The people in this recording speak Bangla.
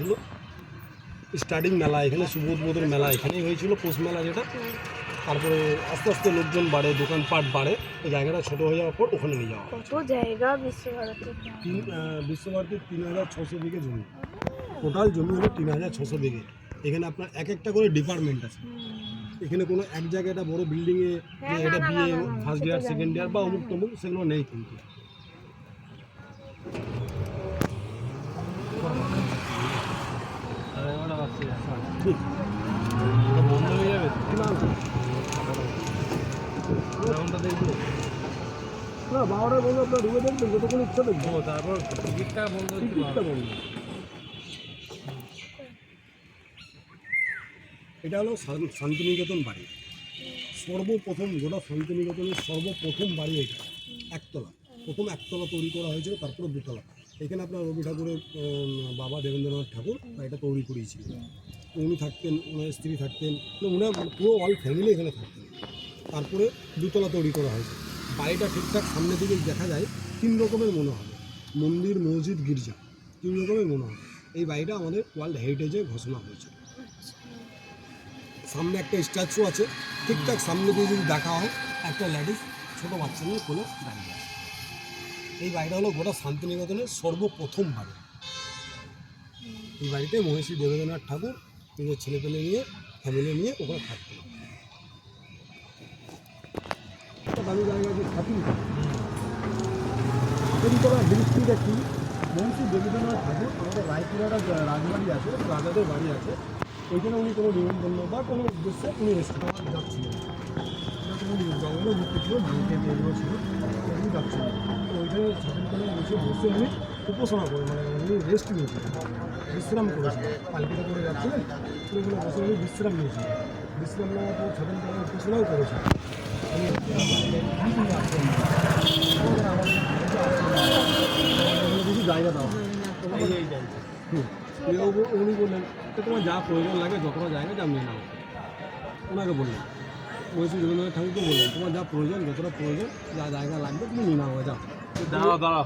হয়েছিল স্টার্টিং মেলা, এখানে সুবোধবোধের মেলা এখানেই হয়েছিল, পৌষ মেলা যেটা। তারপরে আস্তে আস্তে লোকজন বাড়ে, দোকানপাট বাড়ে, ওই জায়গাটা ছোটো হয়ে যাওয়ার পর ওখানে নিয়ে যাওয়া হয়। কত জায়গা বিশ্বভারতীর? বিশ্বভারতীর 3600 বিঘে জমি, টোটাল জমি হলো 3600 বিঘে। এখানে আপনার এক একটা করে ডিপার্টমেন্ট আছে। এখানে কোনো এক জায়গায় একটা বড় বিল্ডিংয়ে এটা বিয়ে ফার্স্ট ইয়ার সেকেন্ড ইয়ার বা অমুক তমুক সেগুলো নেই কিন্তু। ঠিক বন্ধ হয়ে যাবে না, 12টায় বন্ধ, আপনার ঢুকে দেখবেন যতক্ষণ ইচ্ছা দেখবো, তারপর টিকিটটা বন্ধ। এটা হলো শান্তিনিকেতন বাড়ি, সর্বপ্রথম গোটা শান্তিনিকেতনের সর্বপ্রথম বাড়ি এটা, একতলা। প্রথম একতলা তৈরি করা হয়েছিল, তারপরে দুতলা। এখানে আপনার রবি ঠাকুরের বাবা দেবেন্দ্রনাথ ঠাকুর এটা তৈরি করিয়েছিলেন। উনি থাকতেন, ওনার স্ত্রী থাকতেন, ওনার পুরো অল ফ্যামিলি এখানে থাকতেন। তারপরে দুতলা তৈরি করা হয়েছে। বাড়িটা ঠিকঠাক সামনে দিকে দেখা যায় 3 রকমের মনে হবে, মন্দির, মসজিদ, গির্জা, 3 রকমের মনে হবে। এই বাড়িটা আমাদের ওয়ার্ল্ড হেরিটেজে ঘোষণা হয়েছে। সামনে একটা স্ট্যাচু আছে, ঠিকঠাক সামনে দিয়ে যদি দেখা হয় একটা লেডিস ছোটো বাচ্চা নিয়ে কোলে দাঁড়িয়ে আছে। এই বাড়িটা হলো গোটা শান্তিনিকেতনের সর্বপ্রথম বাড়ি। এই বাড়িতে মহর্ষি দেবেন্দ্রনাথ ঠাকুর নিজের ছেলেপেলে নিয়ে, ফ্যামিলি নিয়ে ওখানে থাকতেন। দামি জায়গা যে থাকি বৃষ্টিটা কি মহর্ষি দেবেন্দ্রনাথ ঠাকুর আমাদের রায়পুরাটা রাজবাড়ি আছে, রাজাদের বাড়ি আছে, ওইখানে উনি কোনো নিমন্ত্রণ বা কোনো উদ্দেশ্যে উনি রেস্টুরেন্ট যাচ্ছিলেন, কোনো জঙ্গলে ঘুরতে ছিল, বাড়িতে এগুলো ছিল, উনি যাচ্ছিলেন। তো ওইখানে ছাতিমতলায় বসে উনি উপাসনা করে, মানে উনি রেস্ট নিয়েছিলেন, বিশ্রাম করেছিলেন। পালকিটা করে যাচ্ছিলেন, ওইগুলো বসে উনি বিশ্রাম নিয়েছিলেন। বিশ্রাম নেওয়ার পর ছাতিমতলায় উপাসনাও করেছিলেন। কিছু জায়গা দেওয়া উনি বললেন তোমার যা প্রয়োজন লাগে যতটা জায়গা যা নিয়ে নাও, ওনাকে বললেন। মহর্ষি দেবেন্দ্রনাথ ঠাকুরকে বললেন তোমার যা প্রয়োজন, যতটা প্রয়োজন, যা জায়গা লাগবে তুমি নিয়ে নাও, যাও। দাঁড়াও।